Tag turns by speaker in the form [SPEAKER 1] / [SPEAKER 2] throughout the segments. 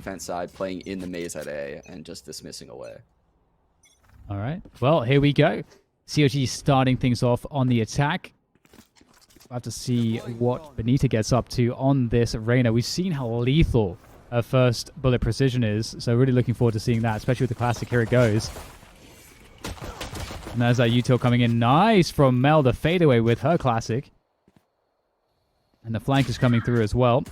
[SPEAKER 1] defense side playing in the maze at A and just dismissing away.
[SPEAKER 2] All right. Well, here we go. CLG starting things off on the attack. We'll have to see what Benita gets up to on this Reyna. We've seen how lethal her first bullet precision is, so really looking forward to seeing that, especially with the classic. Here it goes. And there's that util coming in. Nice from Mel, the fadeaway with her classic. And the flank is coming through as well.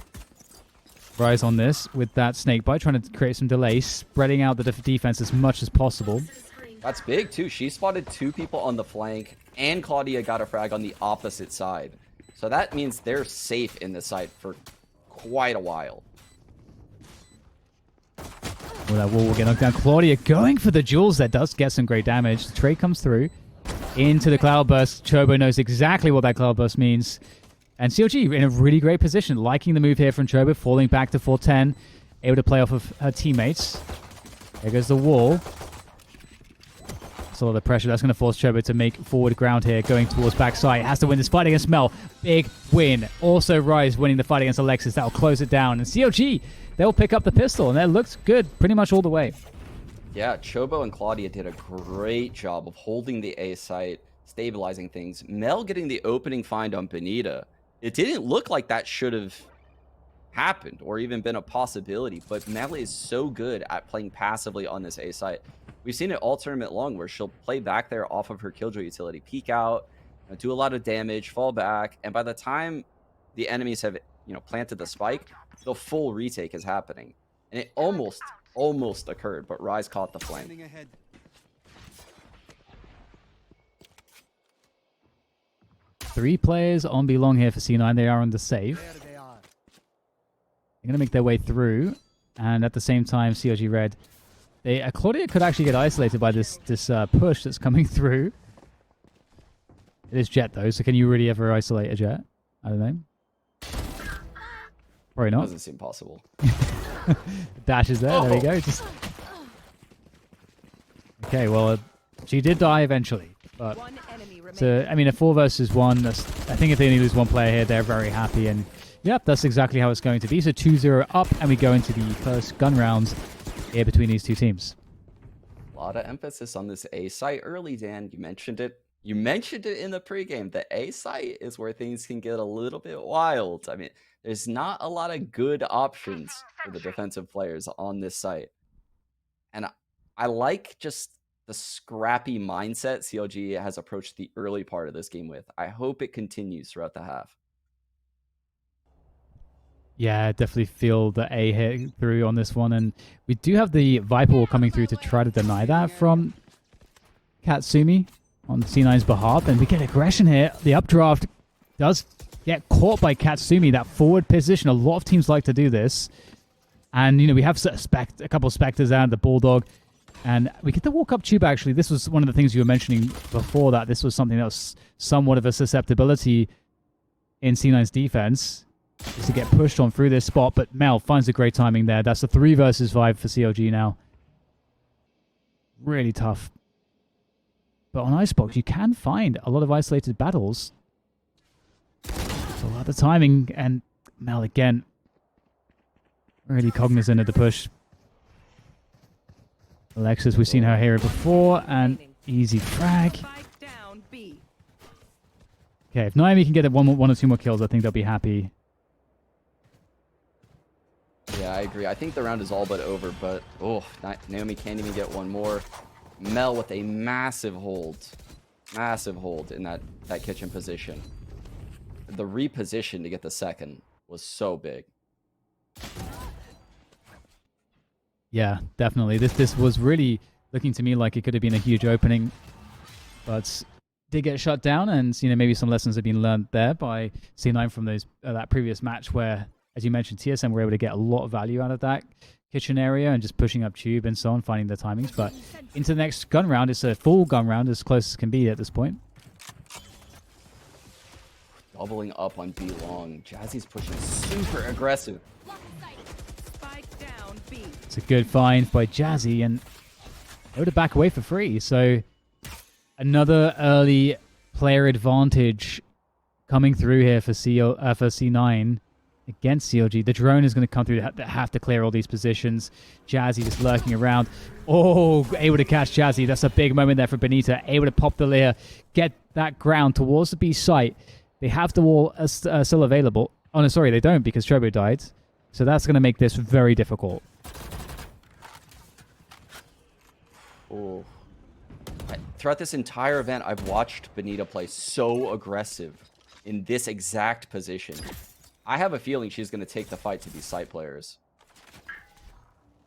[SPEAKER 2] Rise on this with that snake bite, trying to create some delay, spreading out the defense as much as possible.
[SPEAKER 1] That's big, too. She spotted 2 people on the flank, and Claudia got a frag on the opposite side. So that means they're safe in the site for quite a while.
[SPEAKER 2] Well, that wall will get knocked down. Claudia going for the jewels. That does get some great damage. The trade comes through into the Cloudburst. Chobo knows exactly what that Cloudburst means. And CLG in a really great position. Liking the move here from Chobo, falling back to 410. Able to play off of her teammates. There goes the wall. That's a lot of pressure. That's going to force Chobo to make forward ground here, going towards backside. Has to win this fight against Mel. Big win. Also Rise winning the fight against Alexis. That'll close it down. And CLG, they'll pick up the pistol. And that looked good pretty much all the way.
[SPEAKER 1] Yeah, Chobo and Claudia did a great job of holding the A site, stabilizing things. Mel getting the opening find on Benita. It didn't look like that should have happened or even been a possibility, but Mel is so good at playing passively on this A site. We've seen it all tournament long where she'll play back there off of her Killjoy utility, peek out, do a lot of damage, fall back, and by the time the enemies have, planted the spike, the full retake is happening. And it almost occurred, but Rise caught the flank.
[SPEAKER 2] 3 players on B long here for C9. They are on the save. They're going to make their way through. And at the same time, CLG Red. Claudia could actually get isolated by this push that's coming through. It is Jet, though. So can you really ever isolate a Jet? I don't know. Probably not.
[SPEAKER 1] Doesn't seem possible.
[SPEAKER 2] Dash is there. Oh. There we go. Okay, well, she did die eventually. But so, I mean, a 4 versus 1, I think if they only lose 1 player here, they're very happy. And, yep, that's exactly how it's going to be. So 2-0 up, and we go into the first gun rounds here between these 2 teams.
[SPEAKER 1] A lot of emphasis on this A site early, Dan. You mentioned it. You mentioned it in the pregame. The A site is where things can get a little bit wild. I mean, there's not a lot of good options for the defensive players on this site. And I like just the scrappy mindset CLG has approached the early part of this game with. I hope it continues throughout the half.
[SPEAKER 2] Yeah, I definitely feel the A hit through on this one. And we do have the Viper Wall coming through to try to deny that from Katsumi on C9's behalf. And we get aggression here. The updraft does get caught by Katsumi, that forward position. A lot of teams like to do this. And, we have a couple of Spectres out, the Bulldog. And we get the walk-up tube, actually. This was one of the things you were mentioning before that. This was something that was somewhat of a susceptibility in C9's defense. Is to get pushed on through this spot, but Mel finds a great timing there. That's a 3 versus 5 for CLG now. Really tough. But on Icebox, you can find a lot of isolated battles. So a lot of timing, and Mel again, really cognizant of the push. Alexis, we've seen her here before, and easy frag. Okay, if Naomi can get one or 2 more kills, I think they'll be happy.
[SPEAKER 1] Yeah, I agree. I think the round is all but over, but Naomi can't even get one more. Mel with a massive hold in that kitchen position. The reposition to get the second was so big.
[SPEAKER 2] Yeah, definitely. This was really looking to me like it could have been a huge opening, but did get shut down, and maybe some lessons have been learned there by C9 from that previous match where, as you mentioned, TSM were able to get a lot of value out of that kitchen area and just pushing up tube and so on, finding the timings. But into the next gun round, it's a full gun round, as close as can be at this point.
[SPEAKER 1] Doubling up on B long. Jazzy's pushing super aggressive.
[SPEAKER 2] It's a good find by Jazzy, and able to back away for free. So another early player advantage coming through here for C9. against CLG. The drone is going to come through. They have to clear all these positions. Jazzy just lurking around. Oh, able to catch Jazzy. That's a big moment there for Benita. Able to pop the Leer, get that ground towards the B site. They have the wall still available. Oh, no, sorry, they don't because Chobo died. So that's going to make this very difficult.
[SPEAKER 1] Oh. Throughout this entire event, I've watched Benita play so aggressive in this exact position. I have a feeling she's going to take the fight to these site players.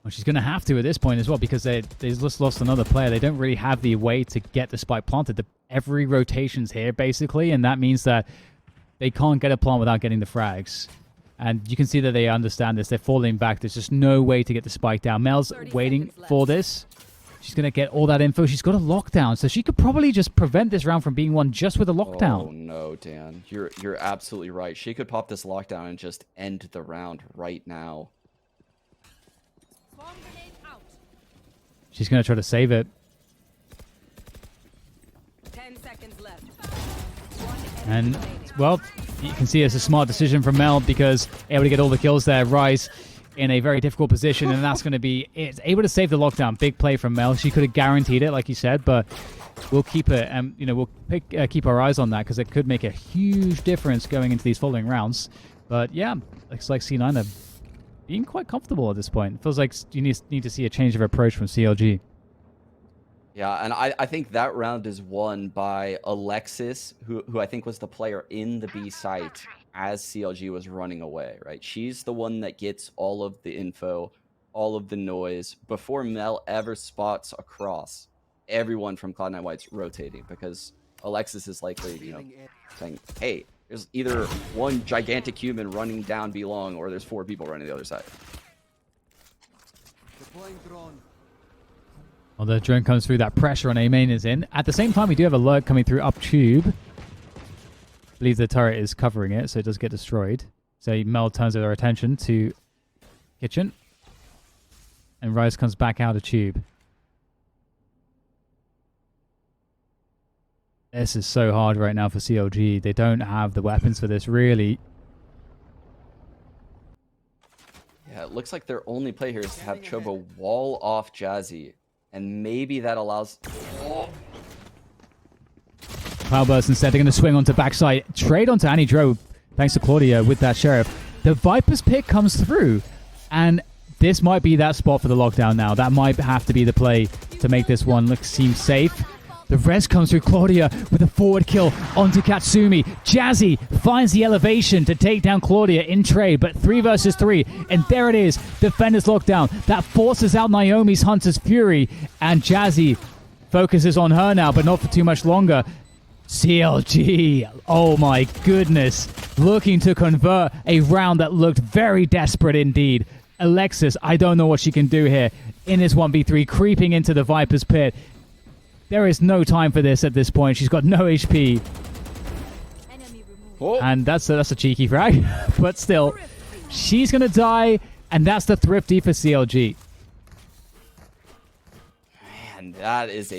[SPEAKER 2] Well, she's going to have to at this point as well because they just lost another player. They don't really have the way to get the spike planted. Every rotation's here, basically, and that means that they can't get a plant without getting the frags. And you can see that they understand this. They're falling back. There's just no way to get the spike down. Mel's waiting for this. She's going to get all that info. She's got a lockdown, so she could probably just prevent this round from being won just with a lockdown.
[SPEAKER 1] Oh, no, Dan. You're absolutely right. She could pop this lockdown and just end the round right now.
[SPEAKER 2] She's going to try to save it.
[SPEAKER 3] 10 seconds left.
[SPEAKER 2] And, well, you can see it's a smart decision from Mel because able to get all the kills there. Rise in a very difficult position, and that's going to be it's able to save the lockdown. Big play from Mel. She could have guaranteed it, like you said, but we'll keep it, and we'll keep our eyes on that because it could make a huge difference going into these following rounds. But yeah, looks like C9 are being quite comfortable at this point. It feels like you need to see a change of approach from CLG.
[SPEAKER 1] Yeah, and I think that round is won by Alexis, who I think was the player in the B site as CLG was running away, right? She's the one that gets all of the info, all of the noise, before Mel ever spots across everyone from Cloud9 White's rotating, because Alexis is likely, saying, hey, there's either one gigantic human running down B long, or there's 4 people running the other side.
[SPEAKER 4] Deploying drone.
[SPEAKER 2] Well, the drone comes through. That pressure on A main is in. At the same time, we do have a lurk coming through up tube. I believe the turret is covering it, so it does get destroyed. So Mel turns their attention to kitchen. And Rise comes back out of tube. This is so hard right now for CLG. They don't have the weapons for this, really.
[SPEAKER 1] Yeah, it looks like their only play here is to have Chobo wall off Jazzy. And maybe that allows...
[SPEAKER 2] Cloudburst instead, they're going to swing onto backside. Trade onto Annie Dro, thanks to Claudia with that Sheriff. The Viper's pick comes through, and this might be that spot for the lockdown now. That might have to be the play to make this one seem safe. The res comes through. Claudia with a forward kill onto Katsumi. Jazzy finds the elevation to take down Claudia in trade, but 3 versus 3, and there it is. Defenders lockdown. That forces out Naomi's Hunter's Fury, and Jazzy focuses on her now, but not for too much longer. CLG, oh my goodness, looking to convert a round that looked very desperate indeed. Alexis, I don't know what she can do here in this 1v3, creeping into the Viper's pit. There is no time for this at this point. She's got no HP.
[SPEAKER 1] Oh.
[SPEAKER 2] And that's a cheeky frag. But still, she's going to die. And that's the thrifty for CLG.
[SPEAKER 1] Man, that is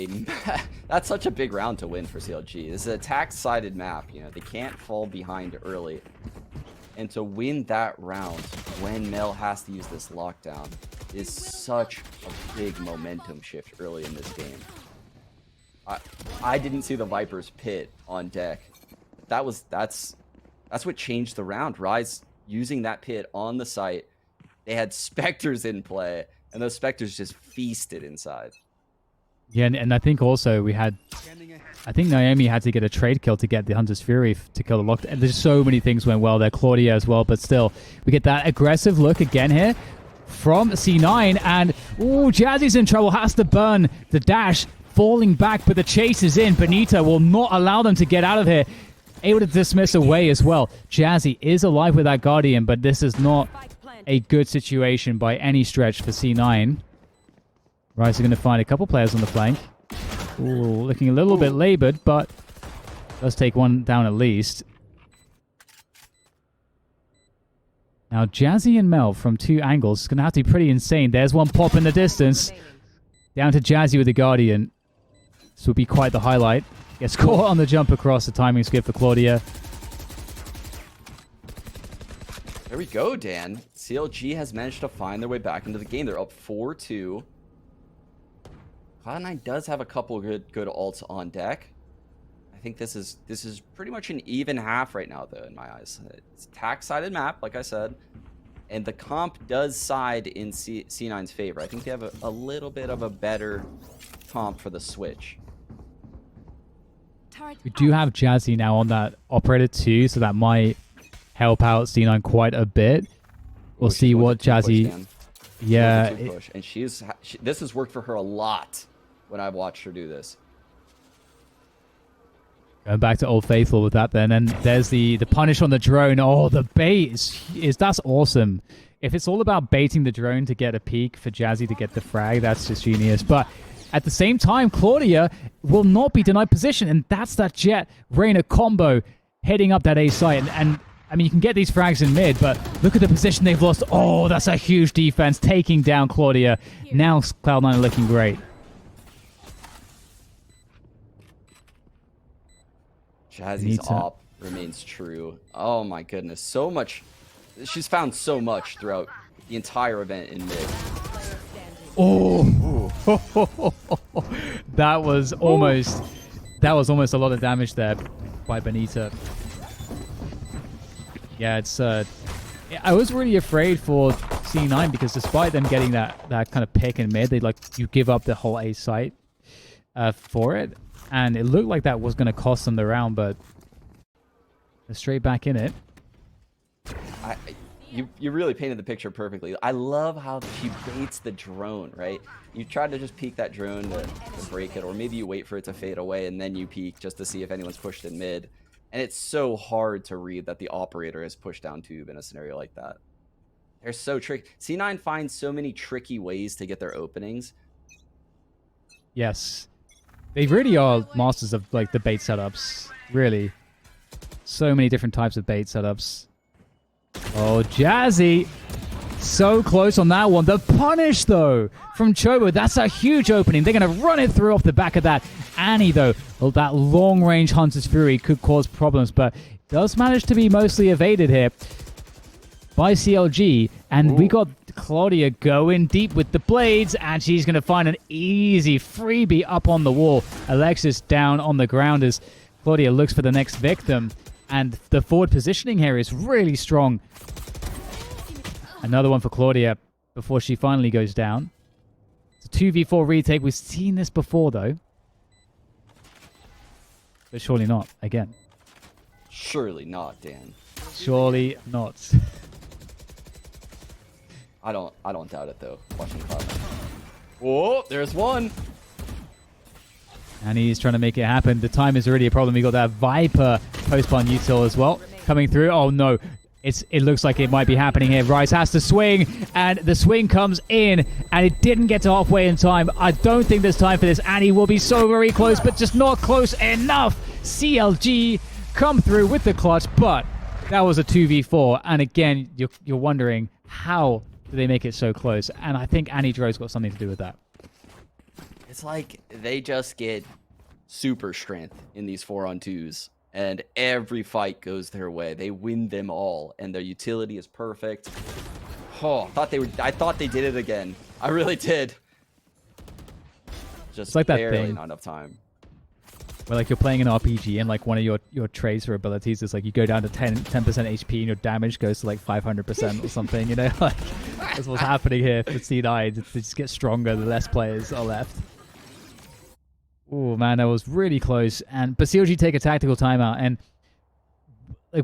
[SPEAKER 1] that's such a big round to win for CLG. This is an attack-sided map. They can't fall behind early. And to win that round when Mel has to use this lockdown is such a big momentum shift early in this game. I didn't see the Viper's pit on deck. That's what changed the round. Rise using that pit on the site. They had Spectres in play, and those Spectres just feasted inside.
[SPEAKER 2] Yeah, and I think also I think Naomi had to get a trade kill to get the Hunter's Fury to kill the lockdown. And there's so many things went well there. Claudia as well, but still, we get that aggressive look again here from C9, and ooh, Jazzy's in trouble. Has to burn the dash. Falling back, but the chase is in. Benita will not allow them to get out of here. Able to dismiss away as well. Jazzy is alive with that Guardian, but this is not a good situation by any stretch for C9. Rise are going to find a couple players on the flank. Ooh, looking a little bit labored, but does take one down at least. Now, Jazzy and Mel from 2 angles is going to have to be pretty insane. There's one pop in the distance. Down to Jazzy with the Guardian. This will be quite the highlight. Gets caught on the jump across. The timing's good for Claudia.
[SPEAKER 1] Very we go, Dan. CLG has managed to find their way back into the game. They're up 4-2. Cloud9 does have a couple good ults on deck. I think this is pretty much an even half right now, though, in my eyes. It's a tack-sided map, like I said. And the comp does side in C9's favor. I think they have a little bit of a better comp for the switch.
[SPEAKER 2] We do have Jazzy now on that operator too, so that might help out C9 quite a bit. We'll see what Jazzy... Yeah.
[SPEAKER 1] And this has worked for her a lot when I've watched her do this.
[SPEAKER 2] Going back to Old Faithful with that then, and there's the punish on the drone. Oh, the bait that's awesome. If it's all about baiting the drone to get a peek for Jazzy to get the frag, that's just genius. But at the same time, Claudia will not be denied position, and that's that Jet Reyna combo heading up that A site. And I mean, you can get these frags in mid, but look at the position they've lost. Oh, that's a huge defense taking down Claudia. Now Cloud9 are looking great.
[SPEAKER 1] Jazzy's op remains true. Oh my goodness, so much. She's found so much throughout the entire event in mid.
[SPEAKER 2] Oh, that was almost a lot of damage there by Benita. Yeah, it's I was really afraid for C9 because despite them getting that kind of pick in mid, you give up the whole A site for it. And it looked like that was going to cost them the round, but they're straight back in it.
[SPEAKER 1] You really painted the picture perfectly. I love how she baits the drone, right? You try to just peek that drone to break it, or maybe you wait for it to fade away, and then you peek just to see if anyone's pushed in mid. And it's so hard to read that the operator has pushed down tube in a scenario like that. They're so tricky. C9 finds so many tricky ways to get their openings.
[SPEAKER 2] Yes. They really are masters of the bait setups. Really. So many different types of bait setups. Oh, Jazzy. So close on that one. The punish, though, from Chobo. That's a huge opening. They're going to run it through off the back of that. Annie, though, that long-range Hunter's Fury could cause problems, but does manage to be mostly evaded here by CLG. And we got Claudia going deep with the blades, and she's going to find an easy freebie up on the wall. Alexis down on the ground as Claudia looks for the next victim. And the forward positioning here is really strong. Another one for Claudia before she finally goes down. It's a 2v4 retake. We've seen this before, though. But surely not, again.
[SPEAKER 1] Surely not, Dan.
[SPEAKER 2] Surely not.
[SPEAKER 1] I don't doubt it, though, watching Cloud9. Whoa, there's one.
[SPEAKER 2] And he's trying to make it happen. The time is already a problem. We got that Viper post-spawn util as well coming through. Oh, no. It looks like it might be happening here. Rice has to swing, and the swing comes in, and it didn't get to halfway in time. I don't think there's time for this. Annie will be so very close, but just not close enough. CLG come through with the clutch, but that was a 2v4. And again, you're wondering, how do they make it so close? And I think Annie Dro's got something to do with that.
[SPEAKER 1] It's like they just get super strength in these 4-on-2s, and every fight goes their way. They win them all, and their utility is perfect. Oh, I thought they did it again. I really did. Just
[SPEAKER 2] it's like that
[SPEAKER 1] barely
[SPEAKER 2] thing
[SPEAKER 1] not enough time.
[SPEAKER 2] Where you're playing an RPG and one of your traits or abilities is you go down to 10% HP and your damage goes to 500% or something, you know? That's what's happening here for C9. They just get stronger the less players are left. Oh man, that was really close. But CLG take a tactical timeout. And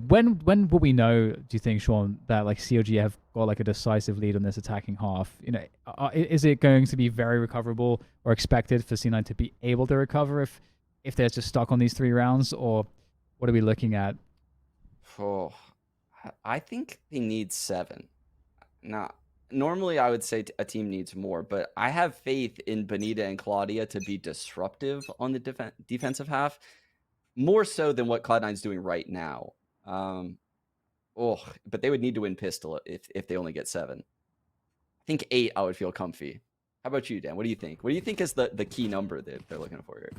[SPEAKER 2] when will we know, do you think, Sean, that CLG have got a decisive lead on this attacking half? You know, is it going to be very recoverable or expected for C9 to be able to recover if they're just stuck on these 3 rounds, or what are we looking at?
[SPEAKER 1] Oh, I think they need 7. Now, normally I would say a team needs more, but I have faith in Benita and Claudia to be disruptive on the defensive half, more so than what Cloud9's doing right now. But they would need to win pistol if they only get 7. I think 8 I would feel comfy. How about you, Dan? What do you think? What do you think is the key number that they're looking for here?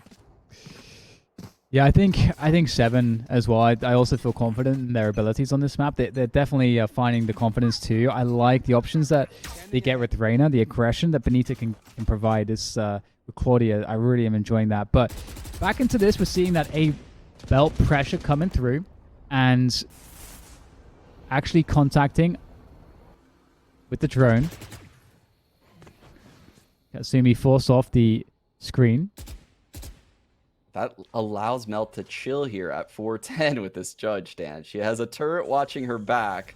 [SPEAKER 2] Yeah, I think 7 as well. I also feel confident in their abilities on this map. They're definitely finding the confidence too. I like the options that they get with Reyna, the aggression that Benita can provide. This with Claudia, I really am enjoying that. But back into this, we're seeing that A belt pressure coming through and actually contacting with the drone. Katsumi forced off the screen.
[SPEAKER 1] That allows Mel to chill here at 410 with this judge, Dan. She has a turret watching her back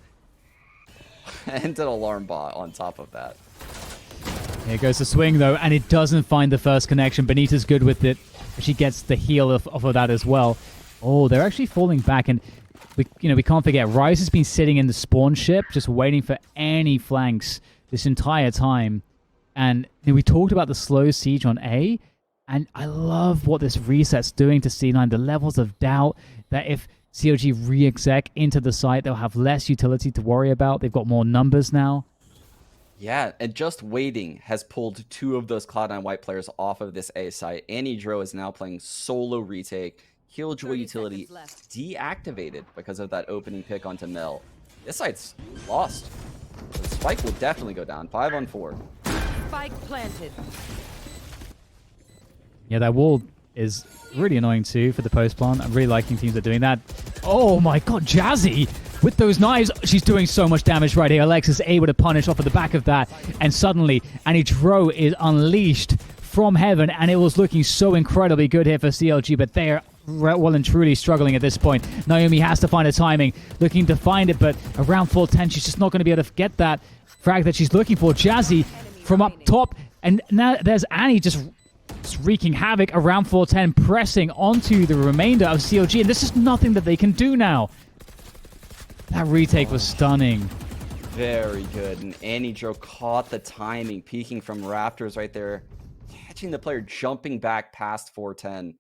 [SPEAKER 1] and an alarm bot on top of that.
[SPEAKER 2] Here goes the swing, though, and it doesn't find the first connection. Benita's good with it. She gets the heal off of that as well. Oh, they're actually falling back, and we can't forget, Rise has been sitting in the spawn ship, just waiting for any flanks this entire time. And we talked about the slow siege on A, and I love what this reset's doing to C9. The levels of doubt that if CLG re-exec into the site, they'll have less utility to worry about. They've got more numbers now.
[SPEAKER 1] Yeah, and just waiting has pulled 2 of those Cloud9 white players off of this A site. Annie Dro is now playing solo retake. Killjoy utility deactivated because of that opening pick onto Mel. This site's lost. The spike will definitely go down. 5 on 4.
[SPEAKER 3] Spike planted.
[SPEAKER 2] Yeah, that wall is really annoying too for the post plant. I'm really liking teams that are doing that. Oh my god, Jazzy with those knives. She's doing so much damage right here. Alexis able to punish off of the back of that. And suddenly, Annie Dro is unleashed from heaven. And it was looking so incredibly good here for CLG. But they're well and truly struggling at this point. Naomi has to find a timing. Looking to find it. But around 410, she's just not going to be able to get that frag that she's looking for. Jazzy from up top. And now there's Annie just wreaking havoc around 410, pressing onto the remainder of CLG, and this is nothing that they can do now. That retake was stunning.
[SPEAKER 1] Very good, and Annie Dro caught the timing, peeking from rafters right there, catching the player jumping back past 410.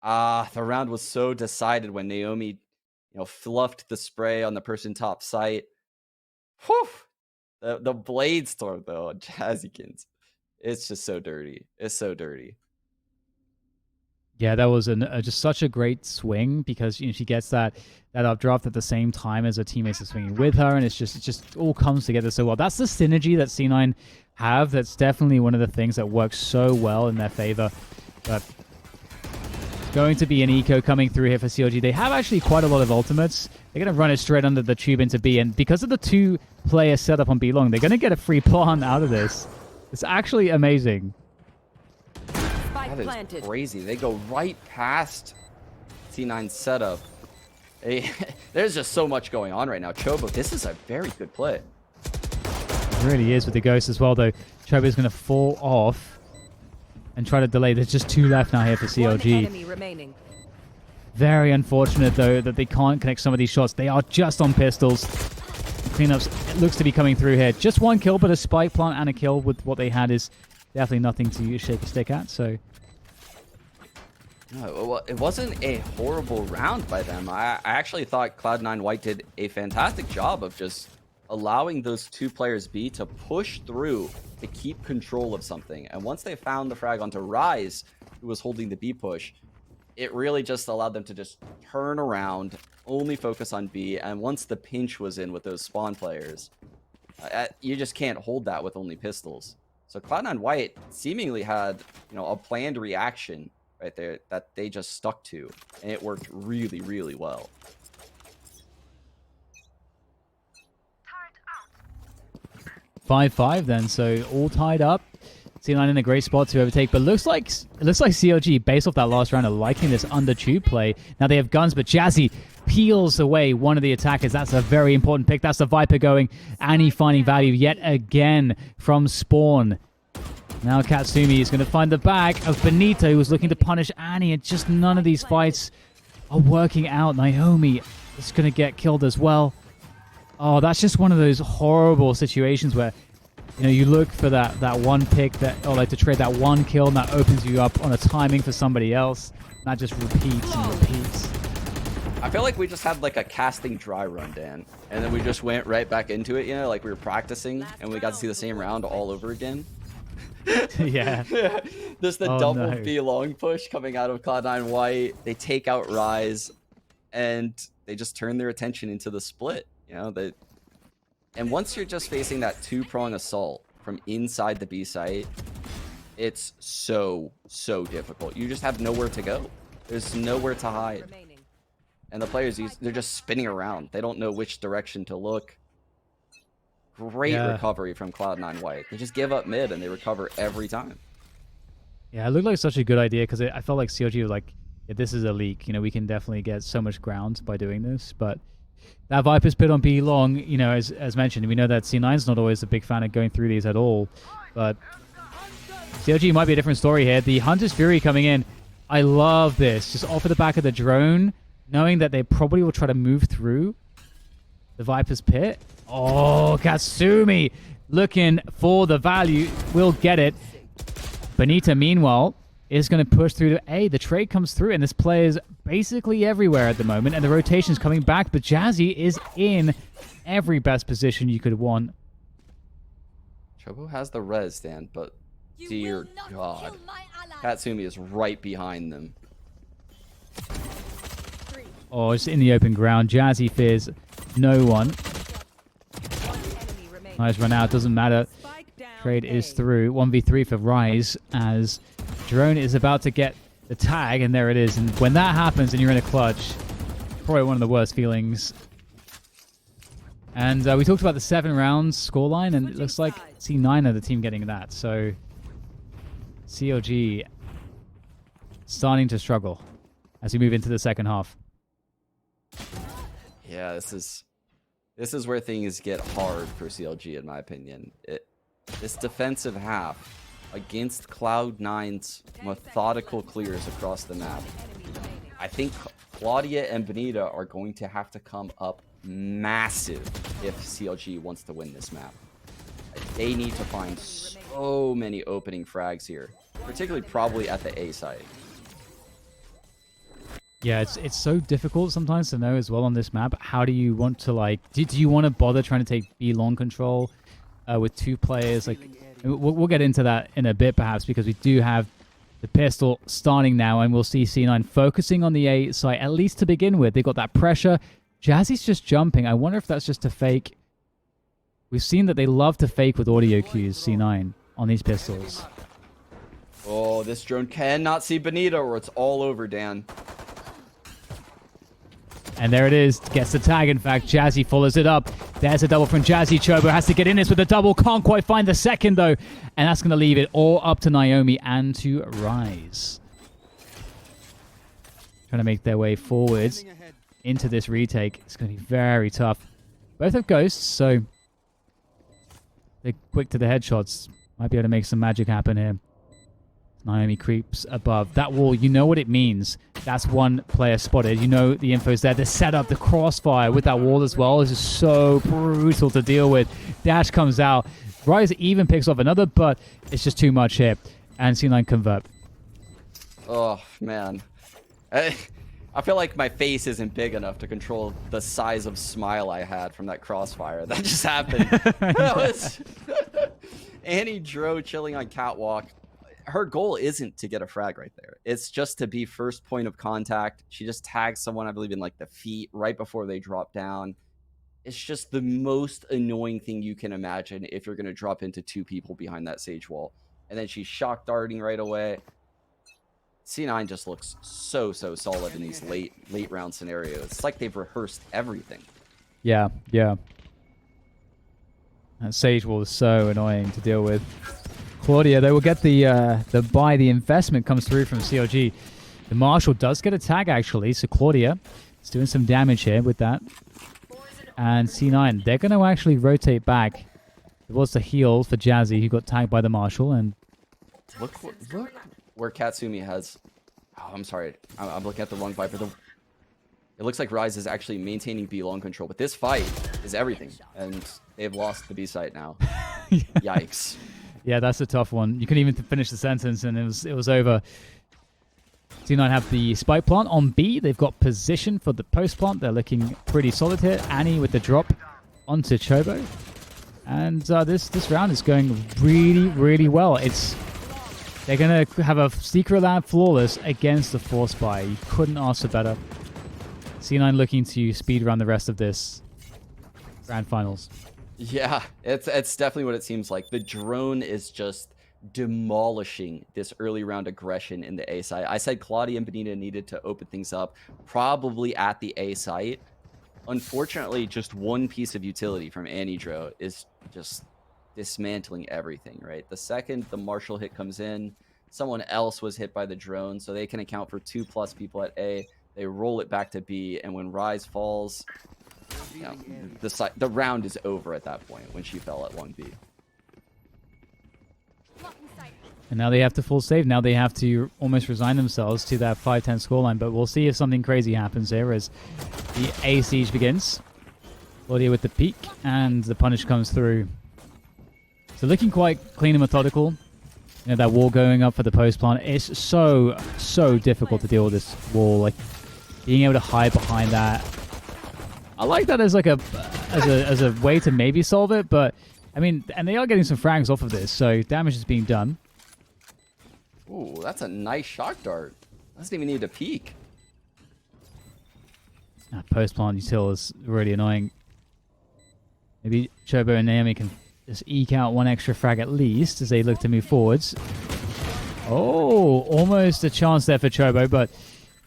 [SPEAKER 1] The round was so decided when Naomi, fluffed the spray on the person top site. Whew! The blade storm though on Jazzykins. It's just so dirty. It's so dirty.
[SPEAKER 2] Yeah, that was just such a great swing because she gets that updraft at the same time as her teammates are swinging with her, and it just all comes together so well. That's the synergy that C9 have. That's definitely one of the things that works so well in their favor. But going to be an eco coming through here for CLG. They have actually quite a lot of ultimates. They're going to run it straight under the tube into B, and because of the 2-player setup on B long, they're going to get a free plant out of this. It's actually amazing.
[SPEAKER 1] That is planted. Crazy. They go right past C9's setup. There's just so much going on right now. Chobo, this is a very good play.
[SPEAKER 2] It really is with the Ghost as well, though. Chobo is going to fall off and try to delay. There's just 2 left now here for CLG. Very unfortunate, though, that they can't connect some of these shots. They are just on pistols. Cleanups, it looks to be coming through here. Just 1 kill, but a spike plant and a kill with what they had is definitely nothing to shake a stick at. So,
[SPEAKER 1] no, it wasn't a horrible round by them. I actually thought Cloud9 White did a fantastic job of just allowing those 2 players B to push through to keep control of something. And once they found the frag onto Rise, who was holding the B push, it really just allowed them to just turn around, only focus on B, and once the pinch was in with those spawn players, you just can't hold that with only pistols. So Cloud9 White seemingly had, a planned reaction right there that they just stuck to, and it worked really, really well.
[SPEAKER 2] 5-5 then, so all tied up. C9 in a great spot to overtake, but it looks like CLG, based off that last round, are liking this under tube play. Now they have guns, but Jazzy peels away one of the attackers. That's a very important pick. That's the Viper going. Annie finding value yet again from spawn. Now Katsumi is going to find the back of Benito, who was looking to punish Annie, and just none of these fights are working out. Naomi is going to get killed as well. Oh, that's just one of those horrible situations where you look for that one pick or like to trade that 1 kill, and that opens you up on a timing for somebody else. And that just repeats and repeats.
[SPEAKER 1] I feel like we just had like a casting dry run, Dan, and then we just went right back into it, like we were practicing, and we got to see the same round all over again.
[SPEAKER 2] Yeah.
[SPEAKER 1] There's the
[SPEAKER 2] Oh,
[SPEAKER 1] double
[SPEAKER 2] no.
[SPEAKER 1] B long push coming out of Cloud9 White. They take out Rise, and they just turn their attention into the split. You know, and once you're just facing that two-prong assault from inside the B site, it's so difficult. You just have nowhere to go. There's nowhere to hide.
[SPEAKER 3] Remaining.
[SPEAKER 1] And the players, they're just spinning around. They don't know which direction to look. Great recovery from Cloud9 White. They just give up mid and they recover every time.
[SPEAKER 2] Yeah, it looked like such a good idea because I felt like CLG was like, yeah, this is a leak. You know, we can definitely get so much ground by doing this. But that Viper's pit on B long, you know, as mentioned, we know that C9's not always a big fan of going through these at all. But CLG might be a different story here. The Hunter's Fury coming in. I love this. Just off of the back of the drone, knowing that they probably will try to move through the Viper's pit. Oh, Katsumi looking for the value. Will get it. Benita, meanwhile, is going to push through to A. The trade comes through, and this player is basically everywhere at the moment, and the rotation is coming back, but Jazzy is in every best position you could want.
[SPEAKER 1] Chobo has the res, Dan, but dear God, Katsumi is right behind them.
[SPEAKER 2] Oh, it's in the open ground. Jazzy fears no one. Nice run out. Doesn't matter. Trade is through. 1v3 for Rise as Drone is about to get the tag, and there it is. And when that happens and you're in a clutch, probably one of the worst feelings. And we talked about the 7 rounds scoreline, and it looks like C9 are the team getting that. So CLG starting to struggle as we move into the second half.
[SPEAKER 1] Yeah, this is where things get hard for CLG, in my opinion. This defensive half against Cloud9's methodical clears across the map. I think Claudia and Benita are going to have to come up massive if CLG wants to win this map. They need to find so many opening frags here, particularly probably at the A side.
[SPEAKER 2] Yeah, it's so difficult sometimes to know as well on this map. How do you want to, like, do you want to bother trying to take B long control with 2 players? Like, we'll get into that in a bit perhaps, because we do have the pistol starting now, and we'll see C9 focusing on the A site, at least to begin with. They've got that pressure. Jazzy's just jumping. I wonder if that's just a fake. We've seen that they love to fake with audio cues, C9, on these pistols.
[SPEAKER 1] Oh, this drone cannot see Benita or it's all over, Dan.
[SPEAKER 2] And there it is. Gets the tag, in fact. Jazzy follows it up. There's a double from Jazzy. Chobo has to get in this with a double. Can't quite find the second, though. And that's going to leave it all up to Naomi and to Rise. Trying to make their way forwards into this retake. It's going to be very tough. Both have ghosts, so they're quick to the headshots. Might be able to make some magic happen here. Naomi creeps above. That wall, you know what it means. That's one player spotted. You know the info's there. The setup, the crossfire with that wall as well is just so brutal to deal with. Dash comes out. Rise even picks off another, but it's just too much here. And C9 convert.
[SPEAKER 1] Oh, man. I feel like my face isn't big enough to control the size of smile I had from that crossfire. That just happened. That was Annie Dro chilling on catwalk. Her goal isn't to get a frag right there. It's just to be first point of contact. She just tags someone, I believe, in like the feet right before they drop down. It's just the most annoying thing you can imagine if you're going to drop into 2 people behind that sage wall. And then she's shock darting right away. C9 just looks so solid in these late round scenarios. It's like they've rehearsed everything.
[SPEAKER 2] Yeah. That sage wall is so annoying to deal with. Claudia, they will get the buy. The investment comes through from CLG. The Marshall does get a tag, actually. So Claudia is doing some damage here with that. And C9, they're going to actually rotate back. It was the heal for Jazzy, who got tagged by the Marshall. And
[SPEAKER 1] look where Katsumi has... Oh, I'm sorry. I'm looking at the wrong Viper. It looks like Rise is actually maintaining B long control. But this fight is everything. And they've lost the B site now. Yikes.
[SPEAKER 2] Yeah, that's a tough one. You couldn't even finish the sentence, and it was over. C9 have the spike plant on B. They've got position for the post plant. They're looking pretty solid here. Annie with the drop onto Chobo. And this round is going really, really well. They're going to have a secret lab flawless against the Force Buy. You couldn't ask for better. C9 looking to speed run the rest of this grand finals.
[SPEAKER 1] Yeah, it's definitely what it seems like. The drone is just demolishing this early round aggression in the A site. I said Claudia and Benita needed to open things up, probably at the A site. Unfortunately, just one piece of utility from Anidro is just dismantling everything, right? The second the Marshall hit comes in, someone else was hit by the drone, so they can account for 2+ people at A. They roll it back to B, and when Rise falls, you know, the round is over at that point when she fell at 1B.
[SPEAKER 2] And now they have to full save. Now they have to almost resign themselves to that 5-10 scoreline. But we'll see if something crazy happens here as the A siege begins. Claudia with the peek, and the punish comes through. So looking quite clean and methodical. You know, that wall going up for the post plant. It's so difficult to deal with this wall. Like, being able to hide behind that. I like that as like as a way to maybe solve it, but I mean, and they are getting some frags off of this, so damage is being done.
[SPEAKER 1] Ooh, that's a nice shock dart. Doesn't even need to peek.
[SPEAKER 2] Post plant util is really annoying. Maybe Chobo and Naomi can just eke out one extra frag at least as they look to move forwards. Oh, almost a chance there for Chobo, but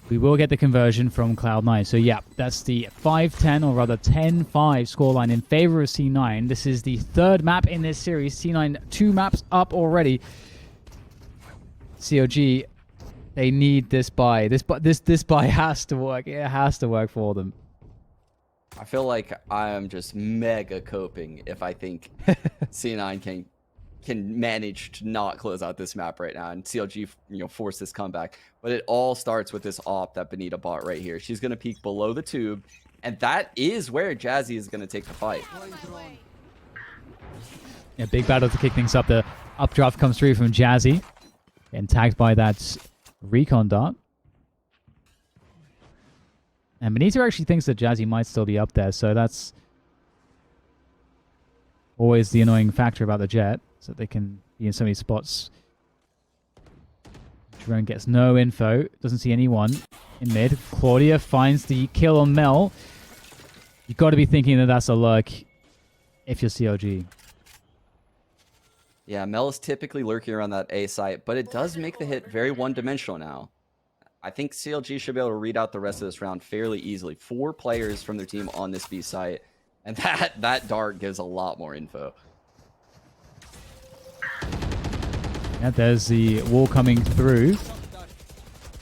[SPEAKER 2] we will get the conversion from Cloud9. So yeah, that's the 5-10, or rather 10-5 scoreline in favor of C9. This is the third map in this series. C9 2 maps up already. CLG, they need this buy. This buy has to work. It has to work for them.
[SPEAKER 1] I feel like I am just mega coping if I think C9 can manage to not close out this map right now and CLG, you know, force this comeback. But it all starts with this op that Benita bought right here. She's going to peek below the tube, and that is where Jazzy is going to take the fight.
[SPEAKER 2] Yeah, big battle to kick things up. The updraft comes through from Jazzy, and tagged by that recon dart. And Benita actually thinks that Jazzy might still be up there, so that's always the annoying factor about the Jet, so they can be in so many spots. Drone gets no info, doesn't see anyone in mid. Claudia finds the kill on Mel. You've got to be thinking that that's a lurk if you're CLG.
[SPEAKER 1] Yeah, Mel is typically lurking around that A site, but it does make the hit very one-dimensional now. I think CLG should be able to read out the rest of this round fairly easily. 4 players from their team on this B site, and that dart gives a lot more info.
[SPEAKER 2] Yeah, there's the wall coming through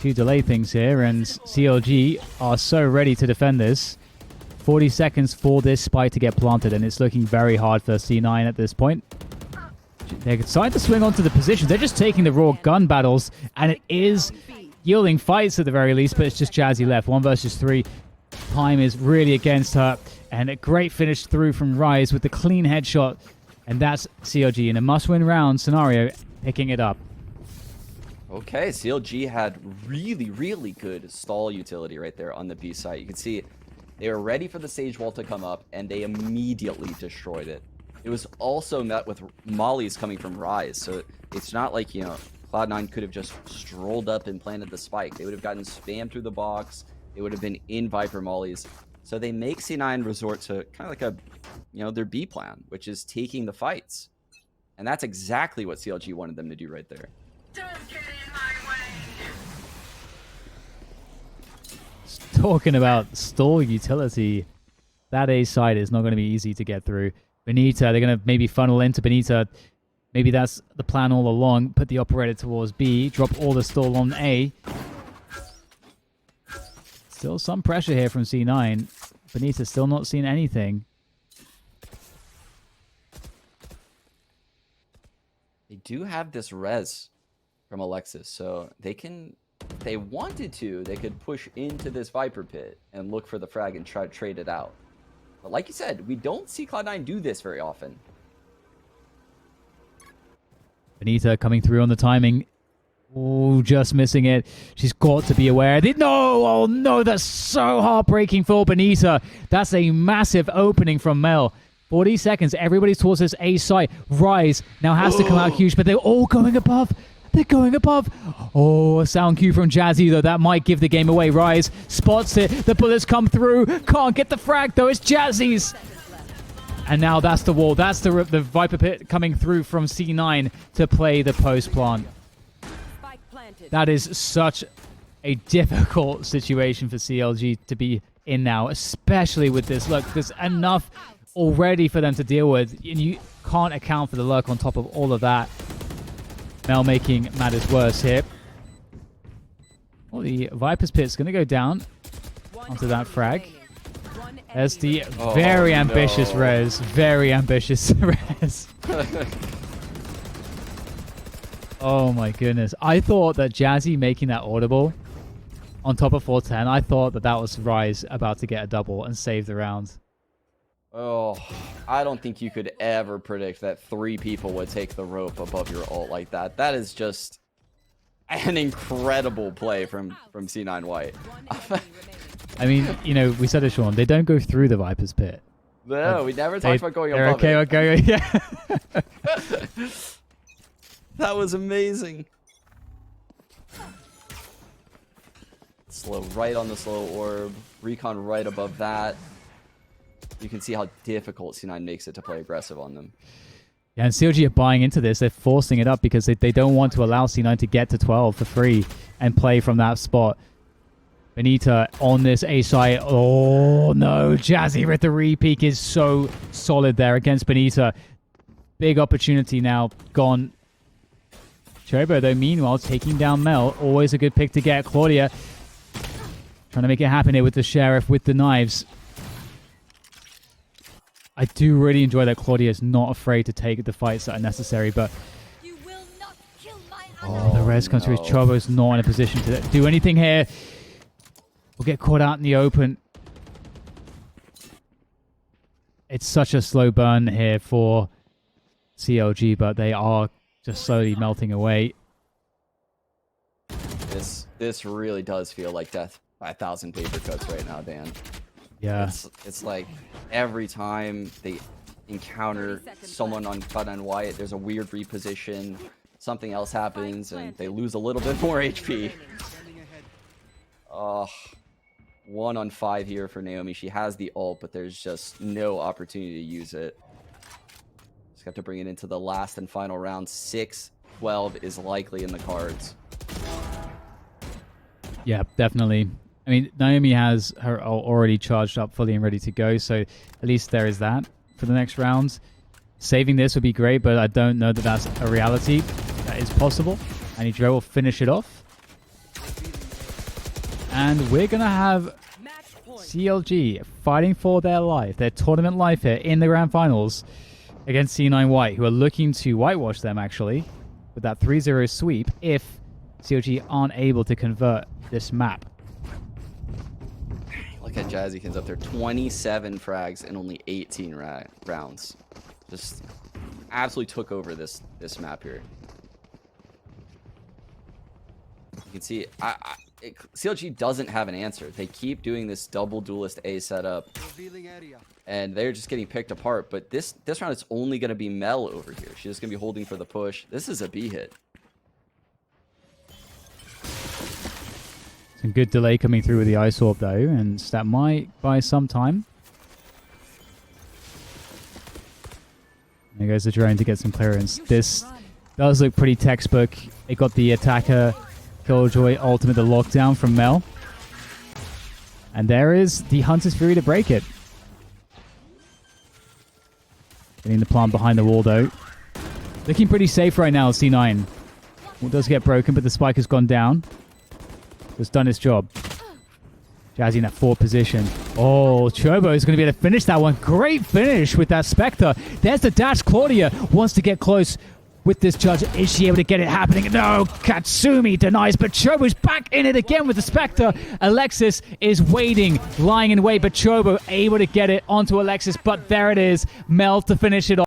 [SPEAKER 2] to delay things here, and CLG are so ready to defend this. 40 seconds for this spike to get planted, and it's looking very hard for C9 at this point. They decide to swing onto the positions. They're just taking the raw gun battles, and it is yielding fights at the very least, but it's just Jazzy left. 1 versus 3. Time is really against her, and a great finish through from Rise with the clean headshot, and that's CLG in a must-win round scenario, picking it up.
[SPEAKER 1] Okay, CLG had really good stall utility right there on the B site. You can see they were ready for the Sage Wall to come up, and they immediately destroyed it. It was also met with mollies coming from Rise, so it's not like, you know, Cloud9 could have just strolled up and planted the spike. They would have gotten spammed through the box. They would have been in Viper mollies. So they make C9 resort to kind of like a, you know, their B plan, which is taking the fights. And that's exactly what CLG wanted them to do right there.
[SPEAKER 3] Don't get in my way.
[SPEAKER 2] Talking about stall utility, that A side is not going to be easy to get through. Benita, they're going to maybe funnel into Benita. Maybe that's the plan all along. Put the operator towards B. Drop all the stall on A. Still some pressure here from C9. Benita still not seen anything.
[SPEAKER 1] They do have this res from Alexis, so they can, if they wanted to, they could push into this Viper pit and look for the frag and try to trade it out. But like you said, we don't see Cloud9 do this very often.
[SPEAKER 2] Benita coming through on the timing. Oh, just missing it. She's got to be aware. No! Oh no, that's so heartbreaking for Benita. That's a massive opening from Mel. 40 seconds. Everybody's towards this A site. Rise now has to come out huge, but they're all going above. They're going above. Oh, a sound cue from Jazzy, though. That might give the game away. Rise spots it. The bullets come through. Can't get the frag, though. It's Jazzy's. And now that's the wall. That's the Viper Pit coming through from C9 to play the post plant. That is such a difficult situation for CLG to be in now, especially with this. Look, there's enough already for them to deal with, and you can't account for the lurk on top of all of that. Mel making matters worse here. Well, the Viper's Pit's going to go down onto that frag. There's the very ambitious res. Very ambitious res. Oh my goodness. I thought that Jazzy making that audible on top of 410, I thought that that was Rise about to get a double and save the round.
[SPEAKER 1] Oh, I don't think you could ever predict that 3 people would take the rope above your ult like that. That is just an incredible play from C9 White.
[SPEAKER 2] I mean, you know, we said it, Sean. They don't go through the Viper's Pit.
[SPEAKER 1] No, we never talked about going above
[SPEAKER 2] okay,
[SPEAKER 1] it.
[SPEAKER 2] Okay, yeah.
[SPEAKER 1] That was amazing. Slow right on the slow orb. Recon right above that. You can see how difficult C9 makes it to play aggressive on them.
[SPEAKER 2] Yeah, and CLG are buying into this. They're forcing it up because they don't want to allow C9 to get to 12 for free and play from that spot. Benita on this A site. Oh, no. Jazzy with the re-peek is so solid there against Benita. Big opportunity now gone. Chobo, though, meanwhile, taking down Mel. Always a good pick to get. Claudia trying to make it happen here with the Sheriff, with the knives. I do really enjoy that Claudia is not afraid to take the fights that are necessary, but... the res comes through. Chobo's not in a position to do anything here. We'll get caught out in the open. It's such a slow burn here for CLG, but they are just slowly melting away.
[SPEAKER 1] This really does feel like death by 1,000 paper cuts right now, Dan.
[SPEAKER 2] Yeah.
[SPEAKER 1] It's like every time they encounter someone on Cloud9 White, there's a weird reposition, something else happens, and they lose a little bit more HP. 1 on 5 here for Naomi. She has the ult, but there's just no opportunity to use it. Just have to bring it into the last and final round. 6-12 is likely in the cards.
[SPEAKER 2] Yeah, definitely. I mean, Naomi has her ult already charged up fully and ready to go, so at least there is that for the next round. Saving this would be great, but I don't know that that's a reality. That is possible. And Idro will finish it off. And we're going to have CLG fighting for their life, their tournament life here in the grand finals against C9 White, who are looking to whitewash them, actually, with that 3-0 sweep if CLG aren't able to convert this map.
[SPEAKER 1] Look at Jazzykins up there. 27 frags and only 18 rounds. Just absolutely took over this map here. You can see CLG doesn't have an answer. They keep doing this double duelist A setup, and they're just getting picked apart. But this round, it's only going to be Mel over here. She's just going to be holding for the push. This is a B hit.
[SPEAKER 2] Some good delay coming through with the Ice Orb, though, and that might buy some time. There goes the drone to get some clearance. This does look pretty textbook. It got the attacker Killjoy ultimate, the lockdown from Mel. And there is the Hunter's Fury to break it. Getting the plant behind the wall, though. Looking pretty safe right now, C9. Wall does get broken, but the spike has gone down. It's done its job. Jazzy in that 4th position. Oh, Chobo is going to be able to finish that one. Great finish with that Spectre. There's the dash. Claudia wants to get close with this judge. Is she able to get it happening? No, Katsumi denies, but Chobo's back in it again with the Spectre. Alexis is waiting, lying in wait, but Chobo able to get it onto Alexis, but there it is. Mel to finish it off.